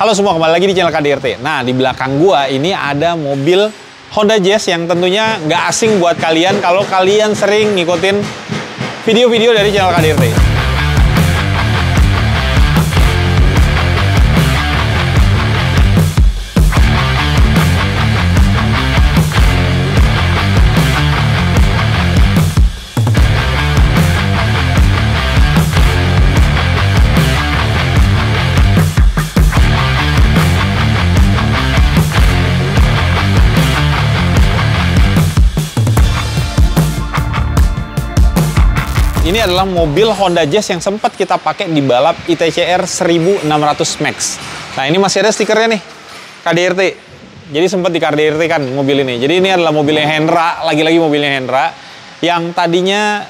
Halo semua, kembali lagi di channel KDRT. Nah, di belakang gua ini ada mobil Honda Jazz yang tentunya nggak asing buat kalian kalau kalian sering ngikutin video-video dari channel KDRT. Ini adalah mobil Honda Jazz yang sempat kita pakai di balap ITCR 1600 Max. Nah, ini masih ada stikernya nih, KDRT. Jadi sempat di KDRT kan mobil ini. Jadi ini adalah mobilnya Hendra, lagi-lagi mobilnya Hendra, yang tadinya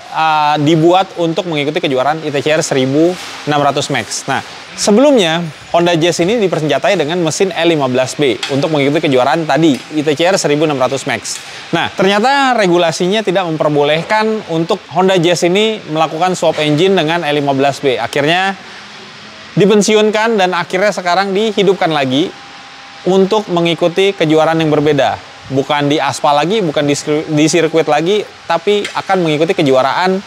dibuat untuk mengikuti kejuaraan ITCR 1600 Max. Nah, sebelumnya Honda Jazz ini dipersenjatai dengan mesin E15B untuk mengikuti kejuaraan tadi ITCR 1600 Max. Nah, ternyata regulasinya tidak memperbolehkan untuk Honda Jazz ini melakukan swap engine dengan E15B. Akhirnya dipensiunkan dan akhirnya sekarang dihidupkan lagi untuk mengikuti kejuaraan yang berbeda. Bukan di aspal lagi, bukan di sirkuit lagi, tapi akan mengikuti kejuaraan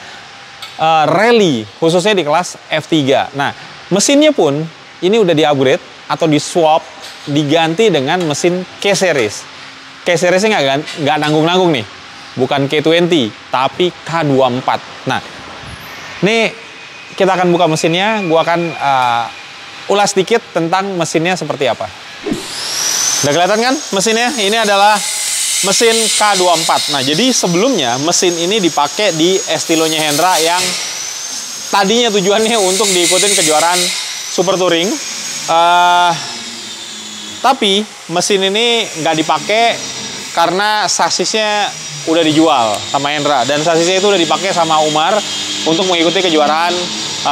rally, khususnya di kelas F3. Nah, mesinnya pun ini udah di-upgrade atau di-swap, diganti dengan mesin K-Series. K-Seriesnya nggak nanggung-nanggung nih. Bukan K20, tapi K24. Nah, ini kita akan buka mesinnya. Gua akan ulas sedikit tentang mesinnya seperti apa. Udah kelihatan kan mesinnya? Ini adalah mesin K24. Nah, jadi sebelumnya mesin ini dipakai di Estilo-nya Hendra yang tadinya tujuannya untuk diikutin kejuaraan Super Touring. Tapi mesin ini nggak dipakai karena sasisnya udah dijual sama Hendra. Dan sasisnya itu udah dipakai sama Umar untuk mengikuti kejuaraan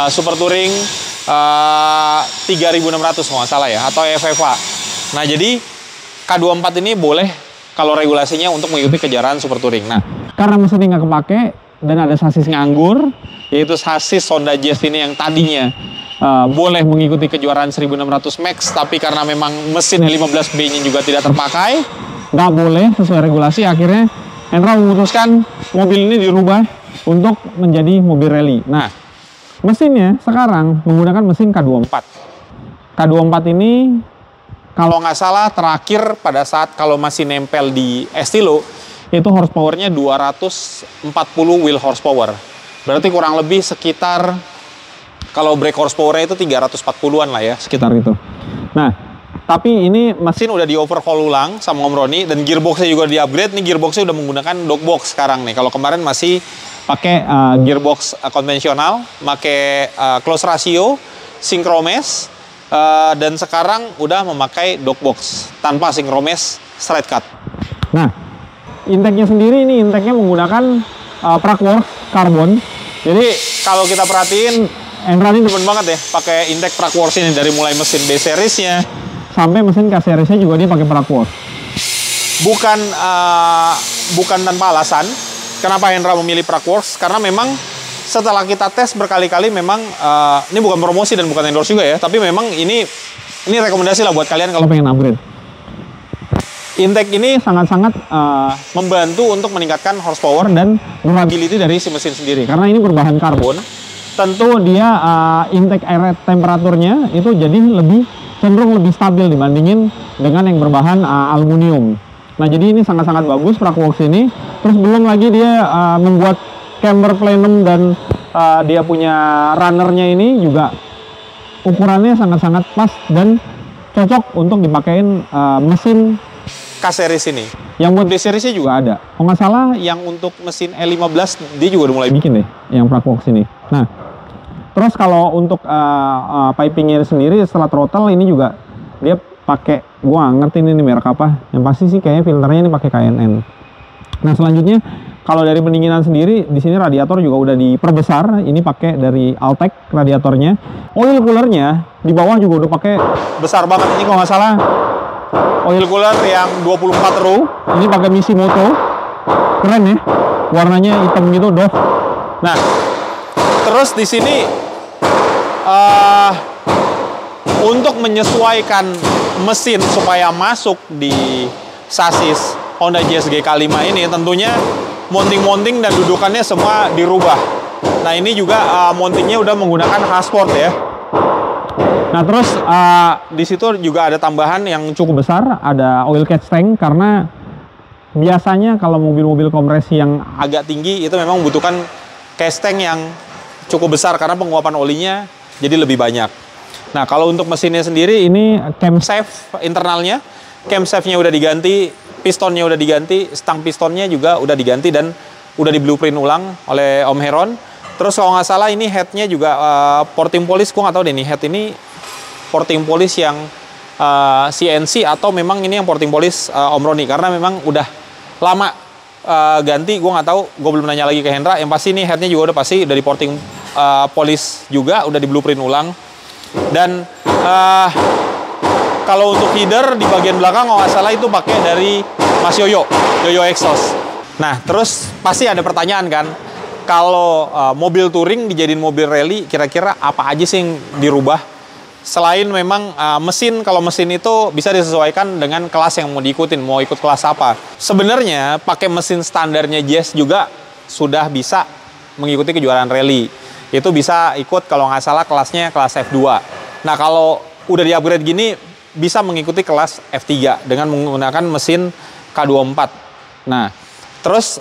Super Touring 3600 kalau nggak salah ya, atau FFA. Nah, jadi K24 ini boleh kalau regulasinya untuk mengikuti kejuaraan Super Touring. Nah, karena mesinnya nggak kepake dan ada sasis nganggur, yaitu sasis Honda Jazz ini yang tadinya boleh mengikuti kejuaraan 1600 Max, tapi karena memang mesin 15B-nya juga tidak terpakai, nggak boleh sesuai regulasi, akhirnya Hendra memutuskan mobil ini dirubah untuk menjadi mobil rally. Nah, mesinnya sekarang menggunakan mesin K24. K24 ini kalau nggak salah terakhir pada saat kalau masih nempel di Estilo, itu horsepower-nya 240 wheel horsepower. Berarti kurang lebih sekitar, kalau brake horsepower-nya itu 340-an lah ya, sekitar itu. Nah, tapi ini mesin udah di overhaul ulang sama Om Roni, dan gearbox-nya juga di-upgrade. Nih gearbox-nya udah menggunakan dogbox sekarang nih. Kalau kemarin masih pakai gearbox konvensional, pakai close ratio, synchromesh, dan sekarang udah memakai dogbox tanpa synchromesh straight cut. Nah, intake-nya sendiri ini intake-nya menggunakan Praquworth carbon. Jadi kalau kita perhatiin, Hendra ini demen banget ya pakai intake Praquworth ini, dari mulai mesin B series-nya sampai mesin K series-nya juga dia pakai Praquworth. Bukan tanpa alasan kenapa Hendra memilih Praquworth, karena memang setelah kita tes berkali-kali, memang ini bukan promosi dan bukan endorse juga ya, tapi memang ini rekomendasi lah buat kalian kalau pengen upgrade. Intake ini sangat-sangat membantu untuk meningkatkan horsepower dan durability dari si mesin sendiri. Karena ini berbahan karbon, tentu dia intake air temperaturnya itu jadi cenderung lebih stabil dibandingin dengan yang berbahan aluminium. Nah, jadi ini sangat-sangat bagus Praquworth ini. Terus belum lagi dia membuat camber plenum, dan dia punya runnernya ini juga ukurannya sangat-sangat pas dan cocok untuk dipakein mesin K-Series ini. Yang buat B-Series-nya juga ada. Kalau nggak salah yang untuk mesin E15 dia juga udah mulai bikin deh, yang Praquworth ini. Nah, terus kalau untuk pipingnya sendiri setelah throttle ini juga dia pakai, gua nggak ngerti ini merek apa. Yang pasti sih kayaknya filternya ini pakai KNN. Nah, selanjutnya kalau dari pendinginan sendiri, di sini radiator juga udah diperbesar. Ini pakai dari Altec radiatornya. Oil coolernya di bawah juga udah pakai besar banget. Ini kalau nggak salah oil cooler yang 24 row. Ini pakai Misimoto. Keren ya. Warnanya hitam gitu, doff. Nah, terus di sini untuk menyesuaikan mesin supaya masuk di sasis Honda Jazz GK5 ini, tentunya mounting-mounting dan dudukannya semua dirubah. Nah, ini juga mountingnya udah menggunakan Hasport ya. Nah, terus di situ juga ada tambahan yang cukup besar, ada oil catch tank, karena biasanya kalau mobil-mobil kompresi yang agak tinggi itu memang membutuhkan catch tank yang cukup besar karena penguapan olinya jadi lebih banyak. Nah, kalau untuk mesinnya sendiri ini camshaft internalnya, camshaftnya udah diganti, pistonnya udah diganti, stang pistonnya juga udah diganti dan udah di blueprint ulang oleh Om Heron. Terus kalau nggak salah ini headnya juga porting polish, gue nggak tahu deh nih head ini porting polish yang CNC atau memang ini yang porting polish Om Roni, karena memang udah lama ganti, gue nggak tahu, gue belum nanya lagi ke Hendra. Yang pasti ini headnya juga udah pasti udah di porting polish juga, udah di blueprint ulang. Dan kalau untuk header di bagian belakang kalau nggak salah itu pakai dari Mas Yoyo Exhaust. Nah, terus pasti ada pertanyaan kan, kalau mobil touring dijadiin mobil rally, kira-kira apa aja sih yang dirubah? Selain memang mesin, kalau mesin itu bisa disesuaikan dengan kelas yang mau diikutin, mau ikut kelas apa. Sebenarnya pakai mesin standarnya Jazz juga sudah bisa mengikuti kejuaraan rally. Itu bisa ikut kalau nggak salah kelasnya kelas F2. Nah, kalau udah di-upgrade gini, bisa mengikuti kelas F3 dengan menggunakan mesin K24. Nah, terus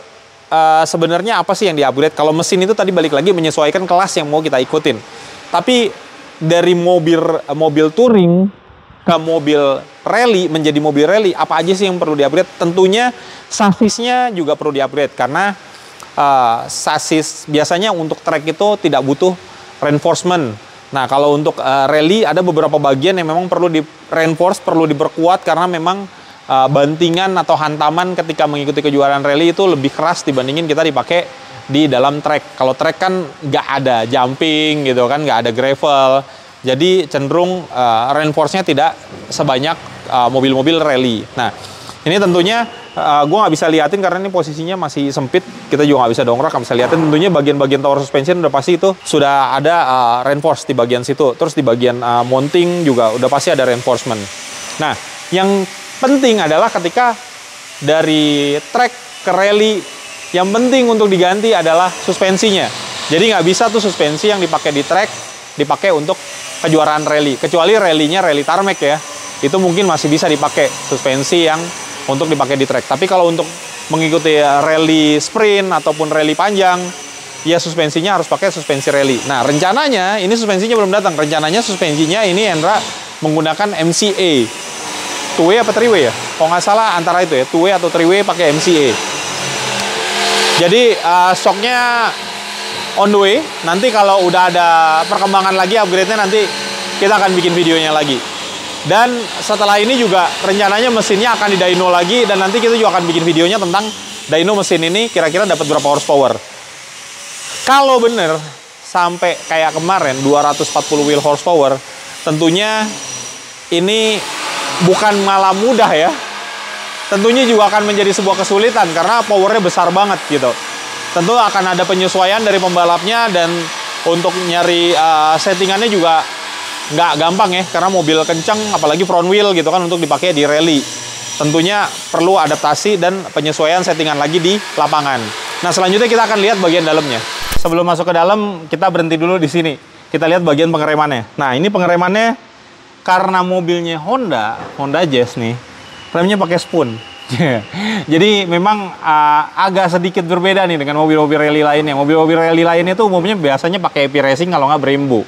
sebenarnya apa sih yang di-upgrade? Kalau mesin itu tadi balik lagi menyesuaikan kelas yang mau kita ikutin. Tapi dari mobil touring ke mobil rally menjadi mobil rally, apa aja sih yang perlu di-upgrade? Tentunya sasisnya juga perlu di-upgrade, karena sasis biasanya untuk track itu tidak butuh reinforcement. Nah, kalau untuk rally ada beberapa bagian yang memang perlu di-reinforce, perlu diperkuat, karena memang bantingan atau hantaman ketika mengikuti kejuaraan rally itu lebih keras dibandingin kita dipakai di dalam track. Kalau track kan nggak ada jumping gitu kan, nggak ada gravel, jadi cenderung reinforce-nya tidak sebanyak mobil-mobil rally. Nah, ini tentunya gue nggak bisa liatin karena ini posisinya masih sempit, kita juga nggak bisa dongkrak, nggak bisa liatin. Tentunya bagian-bagian tower suspension udah pasti itu sudah ada reinforce di bagian situ. Terus di bagian mounting juga udah pasti ada reinforcement. Nah, yang penting adalah ketika dari track ke rally, yang penting untuk diganti adalah suspensinya. Jadi nggak bisa tuh suspensi yang dipakai di track dipakai untuk kejuaraan rally. Kecuali rally-nya rally tarmac ya. Itu mungkin masih bisa dipakai suspensi yang untuk dipakai di track. Tapi kalau untuk mengikuti rally sprint ataupun rally panjang, ya suspensinya harus pakai suspensi rally. Nah, rencananya ini suspensinya belum datang. Rencananya suspensinya ini Hendra menggunakan MCA. 2-way apa 3-way ya? Kalau nggak salah antara itu ya, 2-way atau 3-way pakai MCA. Jadi shocknya on the way. Nanti kalau udah ada perkembangan lagi upgrade-nya, nanti kita akan bikin videonya lagi. Dan setelah ini juga rencananya mesinnya akan di dyno lagi, dan nanti kita juga akan bikin videonya tentang dyno mesin ini kira-kira dapat berapa horsepower. Kalau bener sampai kayak kemarin 240 wheel horsepower, tentunya ini bukan malah mudah ya. Tentunya juga akan menjadi sebuah kesulitan karena powernya besar banget gitu. Tentu akan ada penyesuaian dari pembalapnya, dan untuk nyari settingannya juga nggak gampang ya, karena mobil kencang apalagi front wheel gitu kan untuk dipakai di rally. Tentunya perlu adaptasi dan penyesuaian settingan lagi di lapangan. Nah, selanjutnya kita akan lihat bagian dalamnya. Sebelum masuk ke dalam, kita berhenti dulu di sini. Kita lihat bagian pengeremannya. Nah, ini pengeremannya karena mobilnya Honda Jazz nih, remnya pakai spoon. Jadi memang agak sedikit berbeda nih dengan mobil-mobil rally lainnya. Mobil-mobil rally lainnya itu umumnya biasanya pakai EP Racing kalau nggak Brembo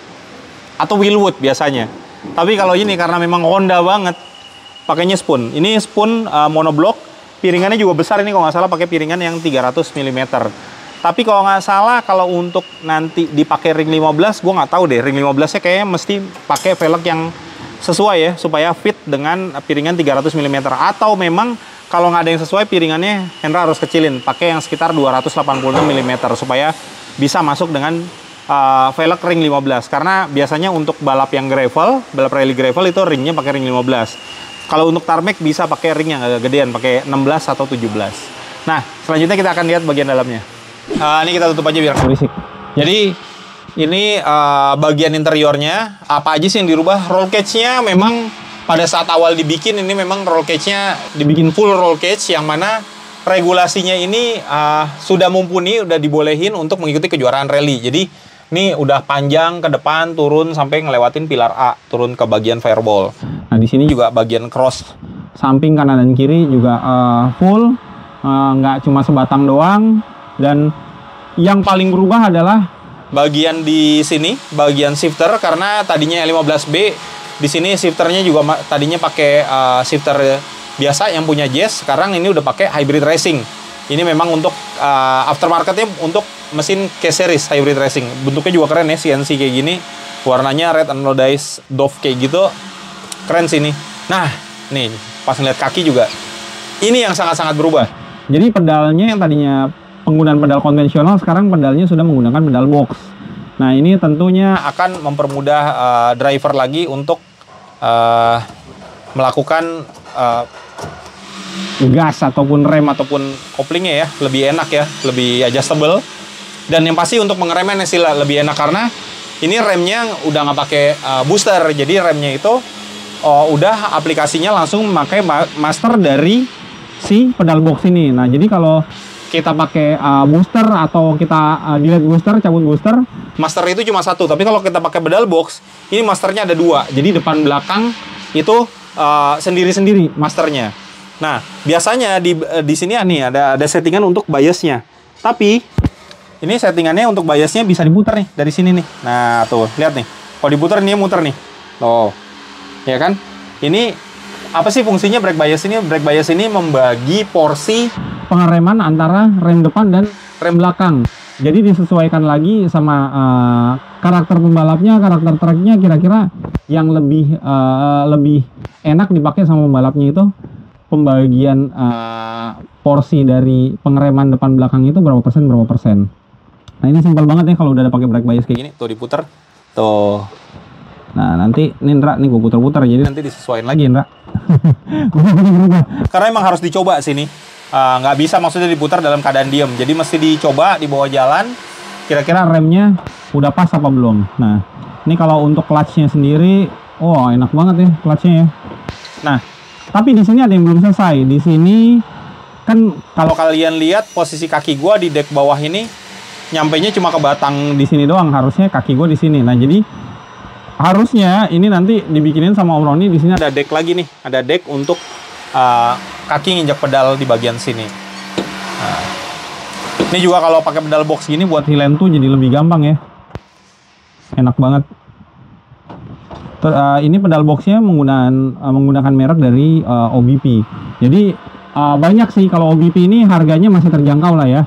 atau Willwood biasanya. Tapi kalau ini karena memang Honda banget, pakainya spoon. Ini spoon monoblock, piringannya juga besar. Ini kalau nggak salah pakai piringan yang 300 mm. Tapi kalau nggak salah kalau untuk nanti dipakai ring 15, gue nggak tahu deh. Ring 15-nya kayaknya mesti pakai velg yang sesuai ya, supaya fit dengan piringan 300 mm. Atau memang kalau nggak ada yang sesuai piringannya, Hendra harus kecilin, pakai yang sekitar 286 mm supaya bisa masuk dengan velg ring 15. Karena biasanya untuk balap yang gravel, balap rally gravel itu ringnya pakai ring 15. Kalau untuk tarmac bisa pakai ring yang agak gedean, pakai 16 atau 17. Nah, selanjutnya kita akan lihat bagian dalamnya. Ini kita tutup aja biar berisik. Jadi Ini bagian interiornya, apa aja sih yang dirubah? Roll cage-nya memang pada saat awal dibikin ini memang roll cage-nya dibikin full roll cage, yang mana regulasinya ini sudah mumpuni, udah dibolehin untuk mengikuti kejuaraan rally. Jadi ini udah panjang ke depan, turun sampai ngelewatin pilar A, turun ke bagian fireball. Nah di sini juga bagian cross samping kanan dan kiri juga full, nggak cuma sebatang doang. Dan yang paling berubah adalah bagian di sini, bagian shifter, karena tadinya 15B, di sini shifternya juga tadinya pakai shifter biasa yang punya Jazz, sekarang ini udah pakai hybrid racing. Ini memang untuk aftermarketnya untuk mesin K-Series hybrid racing. Bentuknya juga keren ya, CNC kayak gini, warnanya red anodized Dove kayak gitu, keren sih ini. Nah, nih pas ngeliat kaki juga, ini yang sangat-sangat berubah. Jadi pedalnya yang tadinya penggunaan pedal konvensional, sekarang pedalnya sudah menggunakan pedal box. Nah ini tentunya akan mempermudah driver lagi untuk melakukan gas ataupun rem ataupun koplingnya ya, lebih enak ya, lebih adjustable. Dan yang pasti untuk pengeremannya sih lebih enak, karena ini remnya udah nggak pakai booster, jadi remnya itu udah aplikasinya langsung memakai master dari si pedal box ini. Nah jadi kalau kita pakai booster atau kita delete booster, cabut booster, master itu cuma satu. Tapi kalau kita pakai pedal box, ini masternya ada dua. Jadi depan belakang itu sendiri-sendiri masternya. Nah, biasanya di sini nih ada settingan untuk biasnya. Tapi ini settingannya untuk biasnya bisa diputar nih dari sini nih. Nah, tuh, lihat nih. Kalau diputar ini muter nih. Tuh. Ya kan? Ini apa sih fungsinya brake bias ini? Brake bias ini membagi porsi pengereman antara rem depan dan rem belakang. Jadi disesuaikan lagi sama karakter pembalapnya, karakter treknya, kira-kira yang lebih enak dipakai sama pembalapnya itu pembagian porsi dari pengereman depan belakang itu berapa persen. Nah ini simpel banget ya kalau udah ada pakai brake bias kayak gini. Tuh diputer, tuh. Nah nanti nih Indra, nih gue puter-puter, jadi nanti disesuaikan lagi Indra. Karena emang harus dicoba sini. Nggak bisa maksudnya diputar dalam keadaan diem, jadi mesti dicoba di bawah jalan kira-kira remnya udah pas apa belum. Nah ini kalau untuk clutchnya sendiri, oh enak banget ya clutchnya ya. Nah tapi di sini ada yang belum selesai. Di sini kan kalau kalian lihat posisi kaki gua di deck bawah ini nyampainya cuma ke batang di sini doang, harusnya kaki gua di sini. Nah jadi harusnya ini nanti dibikinin sama Om Roni, di sini ada deck lagi nih, ada deck untuk kaki nginjak pedal di bagian sini. Nah, ini juga kalau pakai pedal box gini buat hilen tuh jadi lebih gampang ya. Enak banget. Ini pedal boxnya menggunakan merek dari OBP. Jadi banyak sih, kalau OBP ini harganya masih terjangkau lah ya.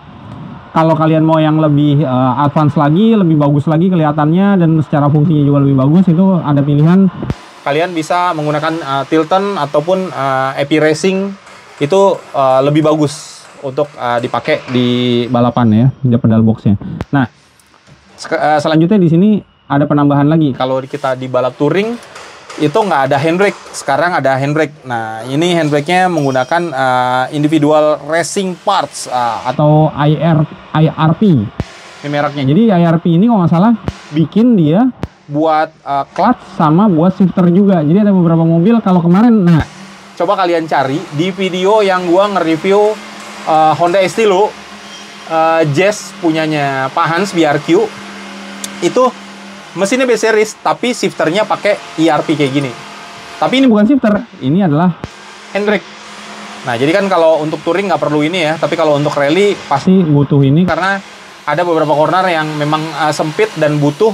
Kalau kalian mau yang lebih advance lagi, lebih bagus lagi kelihatannya dan secara fungsinya juga lebih bagus, itu ada pilihan. Kalian bisa menggunakan Tilton ataupun Epi Racing, itu lebih bagus untuk dipakai di balapan ya, di pedal boxnya. Nah, selanjutnya di sini ada penambahan lagi. Kalau kita di balap touring itu nggak ada handbrake, sekarang ada handbrake. Nah, ini handbrake-nya menggunakan individual racing parts atau IRP. Ini mereknya. Jadi IRP ini kalau nggak salah bikin dia buat clutch sama buat shifter juga. Jadi ada beberapa mobil kalau kemarin, nah coba kalian cari di video yang gua nge-review Honda Estilo Jazz punyanya Pak Hans BRQ. Itu mesinnya B-Series tapi shifternya pakai IRP kayak gini. Tapi ini bukan shifter, ini adalah handbrake. Nah jadi kan kalau untuk touring nggak perlu ini ya, tapi kalau untuk rally pasti butuh ini karena ada beberapa corner yang memang sempit dan butuh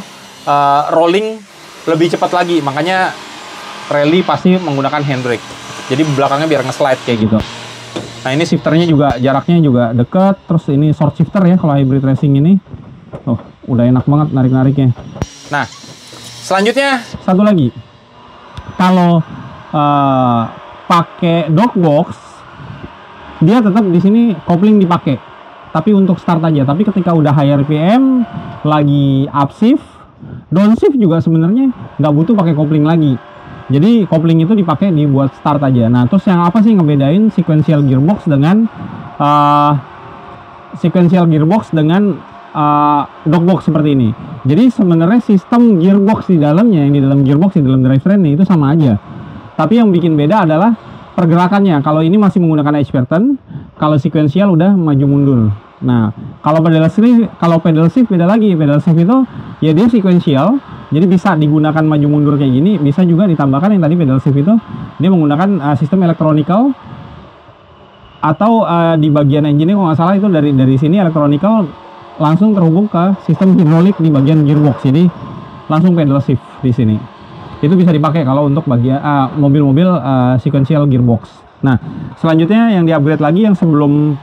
rolling lebih cepat lagi, makanya rally pasti menggunakan handbrake. Jadi belakangnya biar nge-slide kayak gitu. Nah ini shifternya juga jaraknya juga deket. Terus ini short shifter ya kalau hybrid racing ini. Oh udah enak banget narik-nariknya. Nah selanjutnya satu lagi, kalau pakai dog box dia tetap di sini kopling dipakai, tapi untuk start aja. Tapi ketika udah high RPM lagi upshift, downshift juga sebenarnya nggak butuh pakai kopling lagi. Jadi kopling itu dipakai buat start aja. Nah terus yang apa sih ngebedain sequential gearbox dengan dogbox seperti ini. Jadi sebenarnya sistem gearbox di dalamnya, yang di dalam gearbox, di dalam drivetrain itu sama aja. Tapi yang bikin beda adalah pergerakannya. Kalau ini masih menggunakan edge pattern, kalau sequential udah maju mundur. Nah, kalau pedal shift beda lagi. Pedal shift itu ya dia sequential, jadi bisa digunakan maju mundur kayak gini. Bisa juga ditambahkan yang tadi pedal shift itu dia menggunakan sistem electronical, atau di bagian engine kalau nggak salah itu dari sini electronical langsung terhubung ke sistem hidrolik di bagian gearbox. Jadi langsung pedal shift di sini. Itu bisa dipakai kalau untuk bagian mobil-mobil sequential gearbox. Nah, selanjutnya yang di-upgrade lagi yang sebelum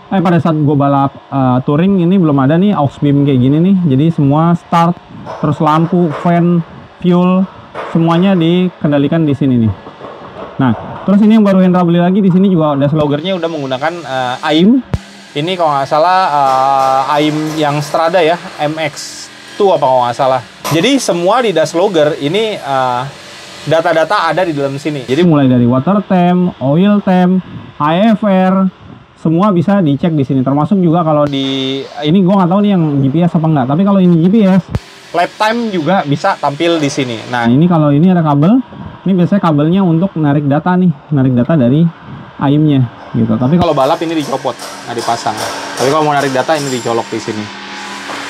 pada saat gue balap touring ini belum ada nih aux beam kayak gini nih. Jadi semua start, terus lampu, fan, fuel semuanya dikendalikan di sini nih. Nah, terus ini yang baru Hendra beli lagi di sini juga dash loggernya udah menggunakan AIM. Ini kalau nggak salah AIM yang Strada ya, MX2 apa kalau nggak salah. Jadi semua di dash logger ini data-data ada di dalam sini. Jadi mulai dari water temp, oil temp, IFR, semua bisa dicek di sini. Termasuk juga kalau di ini gue nggak tahu nih yang GPS apa enggak. Tapi kalau ini GPS, lap time juga bisa tampil di sini. Nah, ini kalau ini ada kabel. Ini biasanya kabelnya untuk narik data nih, narik data dari AIM-nya gitu. Tapi kalau balap ini dicopot, nggak dipasang. Tapi kalau mau narik data ini dicolok di sini.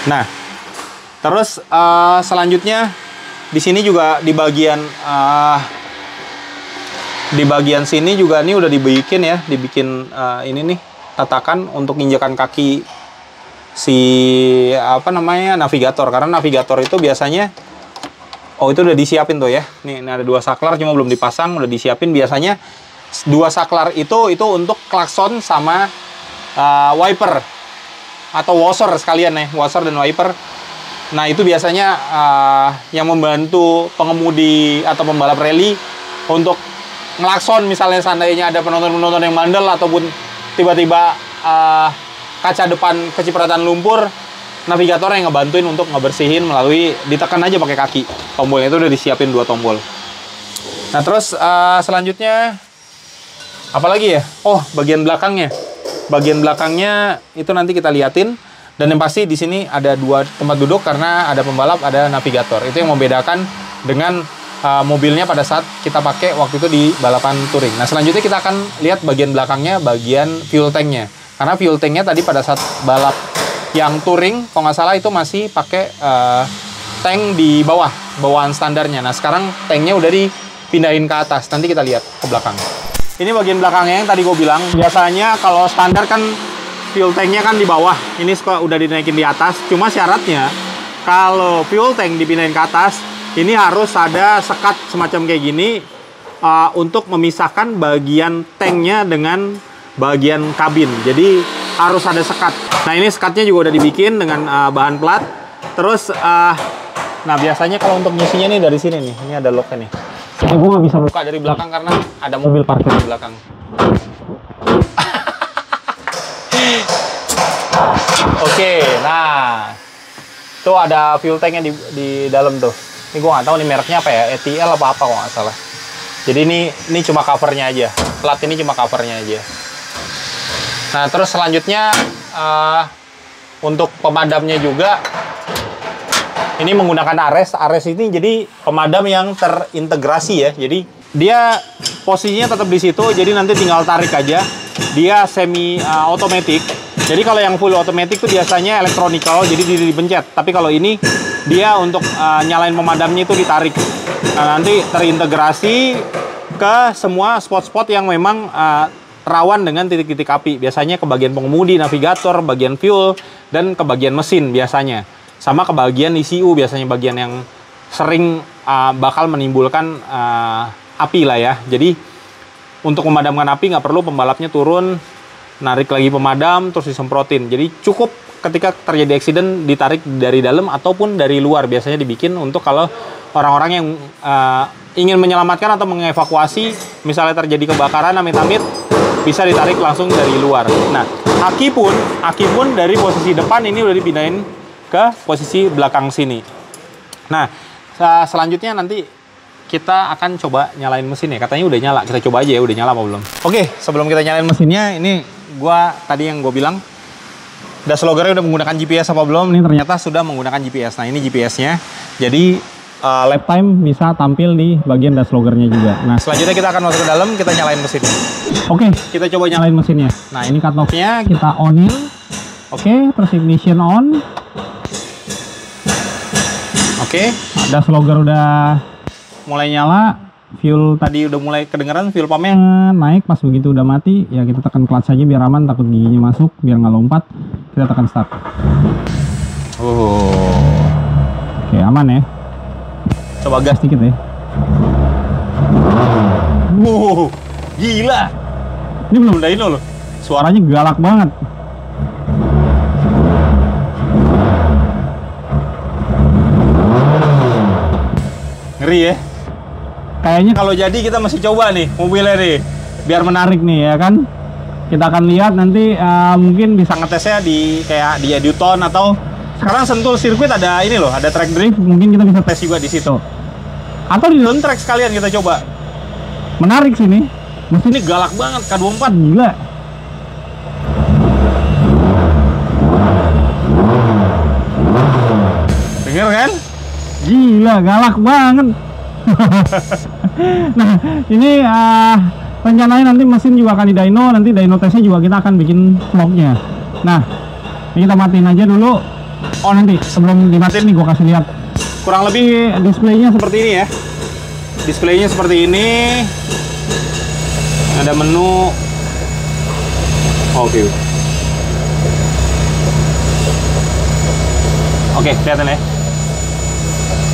Nah, terus selanjutnya di sini juga di bagian sini juga nih udah dibikin ya, dibikin ini nih tatakan untuk injakan kaki si navigator. Karena navigator itu biasanya itu udah disiapin tuh ya. Nih, ini ada 2 saklar cuma belum dipasang, udah disiapin. Biasanya 2 saklar itu untuk klakson sama wiper atau washer sekalian ya, washer dan wiper. Nah, itu biasanya yang membantu pengemudi atau pembalap rally untuk ngelakson misalnya seandainya ada penonton-penonton yang mandel ataupun tiba-tiba kaca depan kecipratan lumpur. Navigator yang ngebantuin untuk ngebersihin melalui ditekan aja pakai kaki. Tombolnya itu udah disiapin 2 tombol. Nah, terus selanjutnya apa lagi ya? Oh, bagian belakangnya. Bagian belakangnya itu nanti kita liatin. Dan yang pasti di sini ada 2 tempat duduk karena ada pembalap, ada navigator. Itu yang membedakan dengan mobilnya pada saat kita pakai waktu itu di balapan touring. Nah, selanjutnya kita akan lihat bagian belakangnya, bagian fuel tanknya. Karena fuel tanknya tadi pada saat balap yang touring, kalau nggak salah itu masih pakai tank di bawaan standarnya. Nah, sekarang tanknya udah dipindahin ke atas. Nanti kita lihat ke belakang. Ini bagian belakangnya yang tadi gue bilang. Biasanya kalau standar kan fuel tanknya kan di bawah. Ini udah dinaikin di atas. Cuma syaratnya kalau fuel tank dipindahin ke atas, ini harus ada sekat semacam kayak gini untuk memisahkan bagian tanknya dengan bagian kabin. Jadi harus ada sekat. Nah, ini sekatnya juga udah dibikin dengan bahan plat. Terus nah biasanya kalau untuk ngisinya nih dari sini nih. Ini ada locknya nih. Ini gue nggak bisa buka dari belakang karena ada mobil parkir di belakang. Oke, nah tuh ada fuel tanknya di dalam tuh. Ini gue nggak tahu nih mereknya apa ya, ETL apa kalau nggak salah. Jadi ini cuma covernya aja. Plat ini cuma covernya aja. Nah, terus selanjutnya untuk pemadamnya juga ini menggunakan Ares. Ares ini jadi pemadam yang terintegrasi ya. Jadi dia posisinya tetap di situ. Jadi nanti tinggal tarik aja. Dia semi otomatis. Jadi kalau yang full otomatis itu biasanya electronical, jadi dipencet. Tapi kalau ini dia untuk nyalain pemadamnya itu ditarik. Nah, nanti terintegrasi ke semua spot-spot yang memang rawan dengan titik-titik api. Biasanya ke bagian pengemudi, navigator, bagian fuel, dan ke bagian mesin biasanya. Sama ke bagian ECU biasanya, bagian yang sering bakal menimbulkan api lah ya. Jadi untuk memadamkan api nggak perlu pembalapnya turun, narik lagi pemadam, terus disemprotin. Jadi cukup ketika terjadi accident ditarik dari dalam ataupun dari luar. Biasanya dibikin untuk kalau orang-orang yang ingin menyelamatkan atau mengevakuasi, misalnya terjadi kebakaran amit-amit, bisa ditarik langsung dari luar. Nah, aki pun dari posisi depan ini udah dipindahin ke posisi belakang sini. Nah, selanjutnya nanti kita akan coba nyalain mesin ya. Katanya udah nyala, kita coba aja ya udah nyala apa belum. Oke, sebelum kita nyalain mesinnya, ini tadi yang gue bilang dash loggernya udah menggunakan GPS apa belum? Ini ternyata sudah menggunakan GPS. Nah, ini GPS-nya. Jadi lap time bisa tampil di bagian dash loggernya juga. Nah, selanjutnya kita akan masuk ke dalam, kita nyalain mesinnya. Oke, kita coba nyalain mesinnya. Nah, ini cut off-nya kita on-in. Oke, terus ignition on. Oke, dash logger udah mulai nyala. Fuel tadi udah mulai kedengeran, fuel pumpnya naik. Pas begitu udah mati, ya kita tekan clutch saja biar aman, takut giginya masuk, biar nggak lompat. Kita tekan start. Oke, aman ya. Coba gas dikit ya. Wow, gila. Ini belum dyno loh. Suaranya galak banget. Ngeri ya. Kayaknya kalau jadi kita masih coba nih mobilnya nih, biar menarik nih ya kan. Kita akan lihat nanti mungkin bisa ngetesnya di kayak di Eduton, atau sekarang Sentul sirkuit ada ini loh, ada track drift, mungkin kita bisa tes juga di situ. Atau di dalam track sekalian kita coba. Menarik sih nih. Mesin ini galak banget, K24 gila. Denger kan? Gila, galak banget. Nah, ini rencananya nanti mesin juga akan di dyno, nanti dyno tesnya juga kita akan bikin vlognya. Nah, ini kita matiin aja dulu. Oh, nanti sebelum dimatiin nih gue kasih lihat. Kurang lebih displaynya seperti ini ya. Displaynya seperti ini. Ada menu. Oke. Oke, kelihatan ya.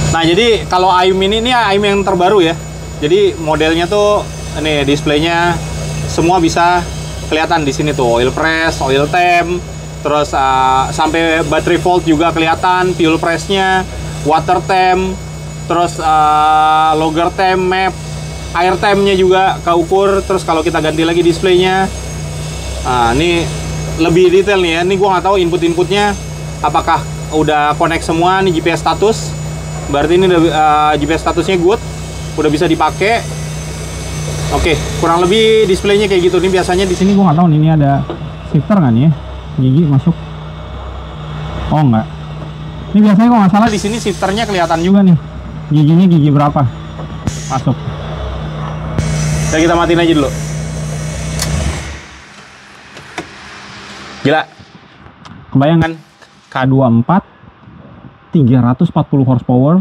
Nah, jadi kalau AIM ini AIM yang terbaru ya. Jadi modelnya tuh ini displaynya semua bisa kelihatan di sini tuh, oil press, oil temp, terus sampai battery volt juga kelihatan, fuel pressnya, water temp, terus logger temp, map, air tempnya juga keukur. Terus kalau kita ganti lagi displaynya, ini lebih detail nih ya. Ini gua nggak tahu input-inputnya apakah udah connect semua. Nih GPS status. Berarti ini GPS statusnya good, udah bisa dipakai. Oke, kurang lebih displaynya kayak gitu. Nih biasanya di sini gua nggak tahu nih, ini ada shifter nggak nih ya? Gigi masuk? Oh nggak. Ini biasanya kalau nggak salah di sini shifternya kelihatan juga nih. Giginya gigi berapa? Masuk. Nah, kita matiin aja dulu. Gila. Kebayang kan? K24 340 horsepower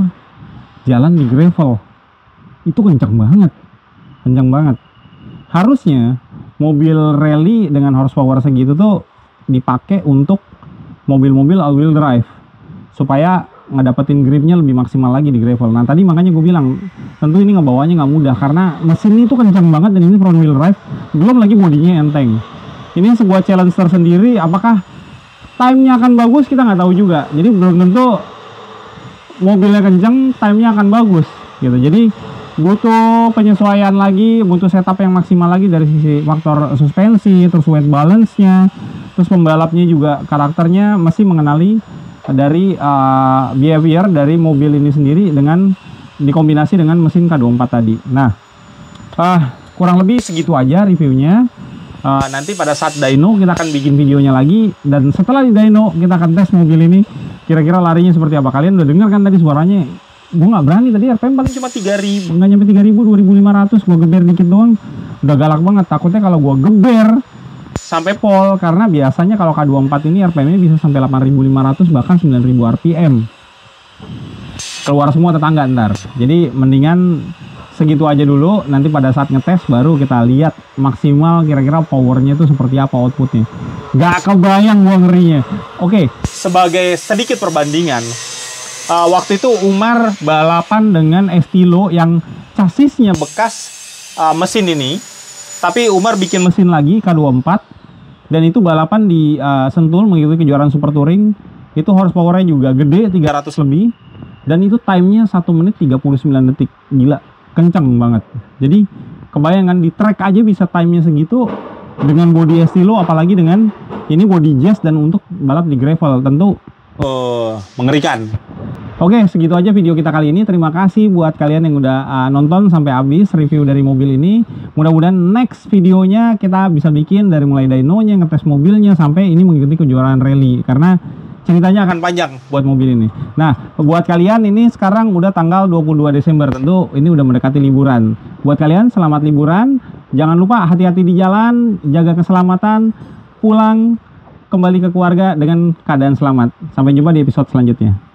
jalan di gravel. Itu kencang banget. Kencang banget. Harusnya mobil rally dengan horsepower segitu tuh dipakai untuk mobil-mobil all-wheel drive supaya ngedapetin gripnya lebih maksimal lagi di gravel. Nah, tadi makanya gue bilang tentu ini ngebawanya nggak mudah karena mesin itu kencang banget dan ini front wheel drive, belum lagi bodinya enteng. Ini sebuah challenge tersendiri. Apakah time-nya akan bagus, kita nggak tahu juga. Jadi belum tentu mobilnya kencang, time-nya akan bagus gitu. Jadi butuh penyesuaian lagi, butuh setup yang maksimal lagi dari sisi faktor suspensi, terus weight balance-nya, terus pembalapnya juga karakternya mesti mengenali dari behavior dari mobil ini sendiri dengan dikombinasi dengan mesin K24 tadi. Nah, kurang lebih segitu aja reviewnya. Nanti pada saat dyno kita akan bikin videonya lagi, dan setelah di dyno kita akan tes mobil ini kira-kira larinya seperti apa. Kalian udah dengar kan tadi suaranya? Gue nggak berani tadi, RPM paling cuma 3.000, nggak nyampe 3.000, 2.500. Gue geber dikit doang udah galak banget. Takutnya kalau gue geber sampai pol, karena biasanya kalau K24 ini RPM-nya bisa sampai 8.500 bahkan 9.000 RPM. Keluar semua tetangga ntar. Jadi mendingan segitu aja dulu. Nanti pada saat ngetes baru kita lihat maksimal kira-kira powernya itu seperti apa, outputnya. Gak kebayang gua ngerinya. Oke, sebagai sedikit perbandingan, waktu itu Umar balapan dengan Estilo yang chassisnya bekas mesin ini, tapi Umar bikin mesin lagi K24, dan itu balapan di Sentul mengikuti kejuaraan Super Touring. Itu horsepower-nya juga gede, 300 lebih, dan itu time-nya 1 menit 39 detik. Gila, kenceng banget. Jadi kebayangkan di track aja bisa time-nya segitu dengan body Estilo, apalagi dengan ini body Jazz dan untuk balap di gravel, tentu mengerikan. Oke, segitu aja video kita kali ini. Terima kasih buat kalian yang udah nonton sampai habis review dari mobil ini. Mudah-mudahan next videonya kita bisa bikin dari mulai dynonya, ngetes mobilnya, sampai ini mengikuti kejuaraan rally. Karena ceritanya akan panjang buat mobil ini. Nah, buat kalian ini sekarang udah tanggal 22 Desember. Tentu ini udah mendekati liburan. Buat kalian selamat liburan. Jangan lupa hati-hati di jalan, jaga keselamatan, pulang kembali ke keluarga dengan keadaan selamat. Sampai jumpa di episode selanjutnya.